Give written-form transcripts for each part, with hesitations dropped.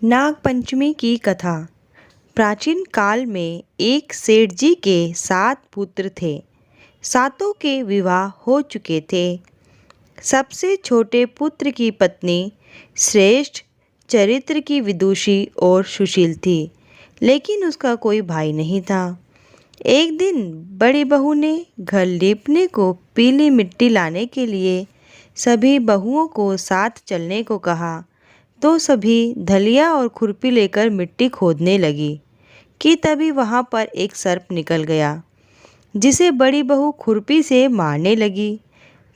नागपंचमी की कथा। प्राचीन काल में एक सेठ जी के 7 पुत्र थे। सातों के विवाह हो चुके थे। सबसे छोटे पुत्र की पत्नी श्रेष्ठ चरित्र की विदुषी और सुशील थी, लेकिन उसका कोई भाई नहीं था। एक दिन बड़ी बहू ने घर लीपने को पीली मिट्टी लाने के लिए सभी बहुओं को साथ चलने को कहा, तो सभी धलिया और खुरपी लेकर मिट्टी खोदने लगी कि तभी वहां पर एक सर्प निकल गया, जिसे बड़ी बहू खुरपी से मारने लगी।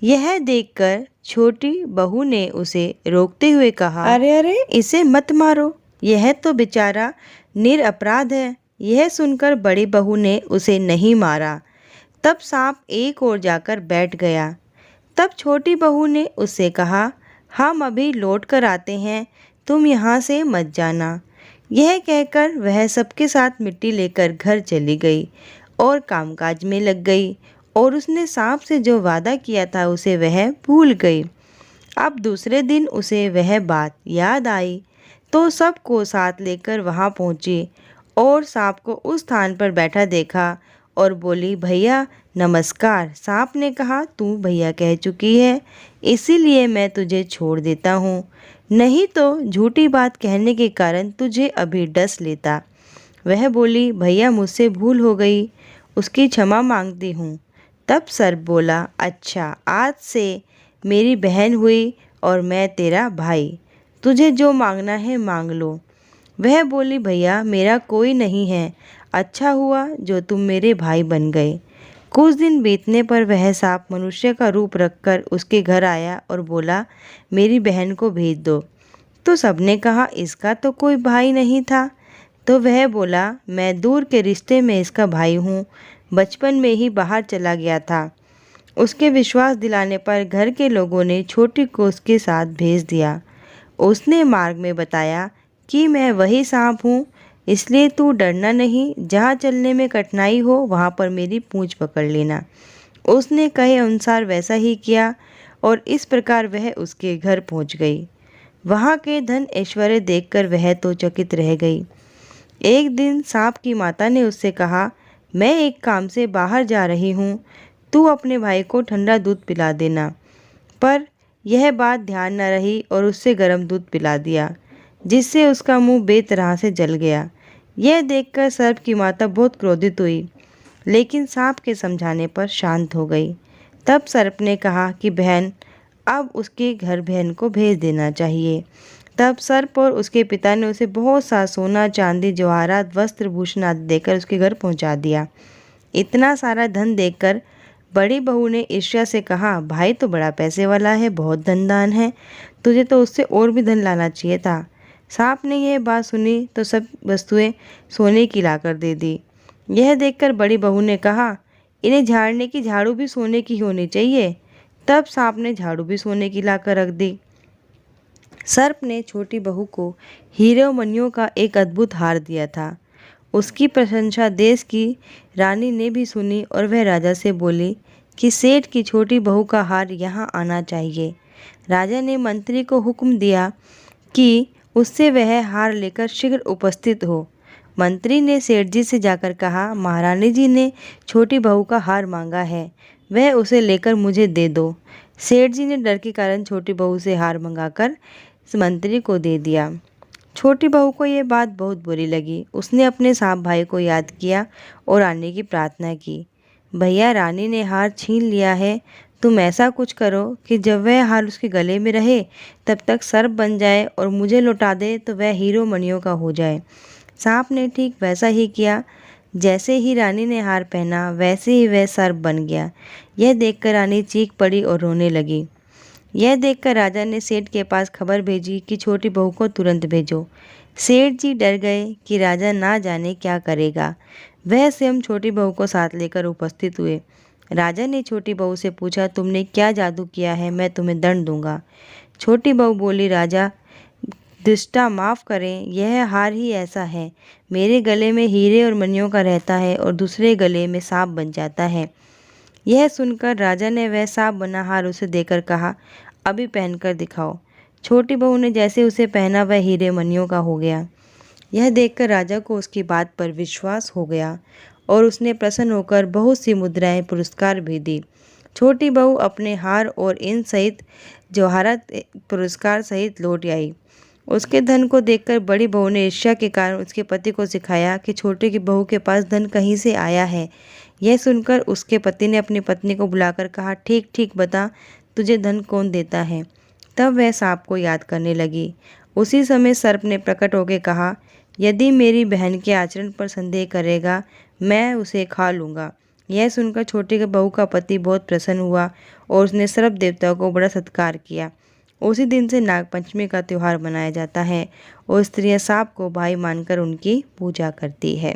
यह देखकर छोटी बहू ने उसे रोकते हुए कहा, अरे अरे, इसे मत मारो, यह तो बेचारा निरपराध है। यह सुनकर बड़ी बहू ने उसे नहीं मारा। तब सांप एक ओर जाकर बैठ गया। तब छोटी बहू ने उससे कहा, हम अभी लौट कर आते हैं, तुम यहाँ से मत जाना। यह कहकर वह सबके साथ मिट्टी लेकर घर चली गई और कामकाज में लग गई, और उसने सांप से जो वादा किया था उसे वह भूल गई। अब दूसरे दिन उसे वह बात याद आई, तो सबको साथ लेकर वहाँ पहुँची और सांप को उस स्थान पर बैठा देखा और बोली, भैया नमस्कार। सांप ने कहा, तू भैया कह चुकी है, इसीलिए मैं तुझे छोड़ देता हूँ, नहीं तो झूठी बात कहने के कारण तुझे अभी डस लेता। वह बोली, भैया मुझसे भूल हो गई, उसकी क्षमा मांगती हूँ। तब सर्प बोला, अच्छा, आज से मेरी बहन हुई और मैं तेरा भाई, तुझे जो मांगना है मांग लो। वह बोली, भैया मेरा कोई नहीं है, अच्छा हुआ जो तुम मेरे भाई बन गए। कुछ दिन बीतने पर वह सांप मनुष्य का रूप रखकर उसके घर आया और बोला, मेरी बहन को भेज दो। तो सबने कहा, इसका तो कोई भाई नहीं था। तो वह बोला, मैं दूर के रिश्ते में इसका भाई हूँ, बचपन में ही बाहर चला गया था। उसके विश्वास दिलाने पर घर के लोगों ने छोटी को उसके साथ भेज दिया। उसने मार्ग में बताया कि मैं वही सांप हूँ, इसलिए तू डरना नहीं, जहाँ चलने में कठिनाई हो वहाँ पर मेरी पूँछ पकड़ लेना। उसने कहे अनुसार वैसा ही किया और इस प्रकार वह उसके घर पहुँच गई। वहाँ के धन ऐश्वर्य देखकर वह तो चकित रह गई। एक दिन सांप की माता ने उससे कहा, मैं एक काम से बाहर जा रही हूँ, तू अपने भाई को ठंडा दूध पिला देना। पर यह बात ध्यान न रही और उससे गर्म दूध पिला दिया, जिससे उसका मुंह बेतरह से जल गया। यह देखकर सर्प की माता बहुत क्रोधित हुई, लेकिन सांप के समझाने पर शांत हो गई। तब सर्प ने कहा कि बहन, अब उसके घर बहन को भेज देना चाहिए। तब सर्प और उसके पिता ने उसे बहुत सा सोना, चांदी, जवाहरात, वस्त्र, भूषण आदि देकर उसके घर पहुंचा दिया। इतना सारा धन देखकर बड़ी बहू ने ईर्ष्या से कहा, भाई तो बड़ा पैसे वाला है, बहुत धनदान है, तुझे तो उससे और भी धन लाना चाहिए था। सांप ने यह बात सुनी तो सब वस्तुएं सोने की लाकर दे दी। यह देखकर बड़ी बहू ने कहा, इन्हें झाड़ने की झाड़ू भी सोने की होनी चाहिए। तब सांप ने झाड़ू भी सोने की लाकर रख दी। सर्प ने छोटी बहू को हीरे और मणियों का एक अद्भुत हार दिया था। उसकी प्रशंसा देश की रानी ने भी सुनी और वह राजा से बोली कि सेठ की छोटी बहू का हार यहाँ आना चाहिए। राजा ने मंत्री को हुक्म दिया कि उससे वह हार लेकर शीघ्र उपस्थित हो। मंत्री ने सेठ जी से जाकर कहा, महारानी जी ने छोटी बहू का हार मांगा है, वह उसे लेकर मुझे दे दो। सेठ जी ने डर के कारण छोटी बहू से हार मंगाकर मंत्री को दे दिया। छोटी बहू को यह बात बहुत बुरी लगी। उसने अपने सांप भाई को याद किया और आने की प्रार्थना की। भैया, रानी ने हार छीन लिया है, तुम ऐसा कुछ करो कि जब वह हार उसके गले में रहे तब तक सर्प बन जाए और मुझे लौटा दे तो वह हीरो मणियों का हो जाए। सांप ने ठीक वैसा ही किया। जैसे ही रानी ने हार पहना वैसे ही वह सर्प बन गया। यह देखकर रानी चीख पड़ी और रोने लगी। यह देखकर राजा ने सेठ के पास खबर भेजी कि छोटी बहू को तुरंत भेजो। सेठ जी डर गए कि राजा ना जाने क्या करेगा। वह स्वयं छोटी बहू को साथ लेकर उपस्थित हुए। राजा ने छोटी बहू से पूछा, तुमने क्या जादू किया है, मैं तुम्हें दंड दूंगा। छोटी बहू बोली, राजा दुष्टा माफ़ करें, यह हार ही ऐसा है, मेरे गले में हीरे और मणियों का रहता है और दूसरे गले में सांप बन जाता है। यह सुनकर राजा ने वह सांप बना हार उसे देकर कहा, अभी पहनकर दिखाओ। छोटी बहू ने जैसे उसे पहना वह हीरे मनियों का हो गया। यह देखकर राजा को उसकी बात पर विश्वास हो गया और उसने प्रसन्न होकर बहुत सी मुद्राएं पुरस्कार भी दी। छोटी बहू अपने हार और इन सहित जवाहरात पुरस्कार सहित लौट आई। उसके धन को देखकर बड़ी बहू ने ईर्ष्या के कारण उसके पति को सिखाया कि छोटे की बहू के पास धन कहीं से आया है। यह सुनकर उसके पति ने अपनी पत्नी को बुलाकर कहा, ठीक ठीक बता, तुझे धन कौन देता है। तब वह सांप को याद करने लगी। उसी समय सर्प ने प्रकट होकर कहा, यदि मेरी बहन के आचरण पर संदेह करेगा मैं उसे खा लूँगा। यह सुनकर छोटी की बहू का पति बहुत प्रसन्न हुआ और उसने सर्प देवता को बड़ा सत्कार किया। उसी दिन से नागपंचमी का त्यौहार मनाया जाता है और स्त्रियां सांप को भाई मानकर उनकी पूजा करती है।